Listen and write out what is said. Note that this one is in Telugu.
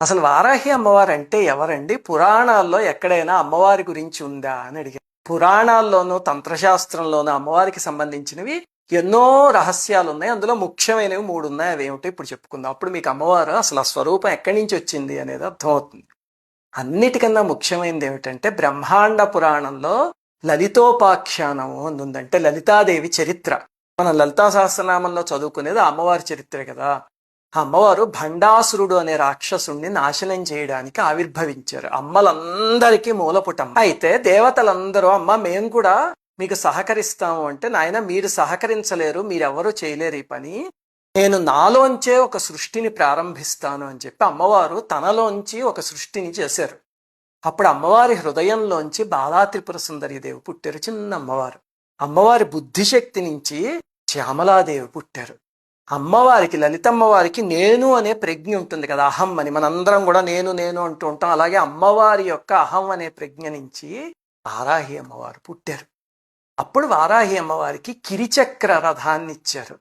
అసలు వారాహి అమ్మవారు అంటే ఎవరండి? పురాణాల్లో ఎక్కడైనా అమ్మవారి గురించి ఉందా అని అడిగారు. పురాణాల్లోనూ తంత్రశాస్త్రంలోనూ అమ్మవారికి సంబంధించినవి ఎన్నో రహస్యాలు ఉన్నాయి. అందులో ముఖ్యమైనవి 3 ఉన్నాయి. అవేమిటో ఇప్పుడు చెప్పుకుందాం. అప్పుడు మీకు అమ్మవారు అసలు ఆ స్వరూపం ఎక్కడి నుంచి వచ్చింది అనేది అర్థమవుతుంది. అన్నిటికన్నా ముఖ్యమైనది ఏమిటంటే బ్రహ్మాండ పురాణంలో లలితోపాఖ్యానము అని ఉంది. అంటే లలితాదేవి చరిత్ర. మనం లలితా సహస్రనామంలో చదువుకునేది అమ్మవారి చరిత్రే కదా. ఆ అమ్మవారు భండాసురుడు అనే రాక్షసుణ్ణి నాశనం చేయడానికి ఆవిర్భవించారు. అమ్మలందరికీ మూలపుటమ్మ. అయితే దేవతలందరూ అమ్మ మేము కూడా మీకు సహకరిస్తాము అంటే, నాయన మీరు సహకరించలేరు, మీరెవరూ చేయలేరు ఈ పని, నేను నాలోంచే ఒక సృష్టిని ప్రారంభిస్తాను అని చెప్పి అమ్మవారు తనలోంచి ఒక సృష్టిని చేశారు. అప్పుడు అమ్మవారి హృదయంలోంచి బాలా త్రిపుర సుందరీదేవి పుట్టారు, చిన్న అమ్మవారు. అమ్మవారి బుద్ధిశక్తి నుంచి శ్యామలాదేవి పుట్టారు. అమ్మవారికి, లలితమ్మవారికి నేను అనే ప్రజ్ఞ ఉంటుంది కదా, అహం అని. మనందరం కూడా నేను నేను అంటూ ఉంటాం. అలాగే అమ్మవారి యొక్క అహం అనే ప్రజ్ఞ నుంచి వారాహి అమ్మవారు పుట్టారు. అప్పుడు వారాహి అమ్మవారికి కిరిచక్ర రథాన్ని ఇచ్చారు.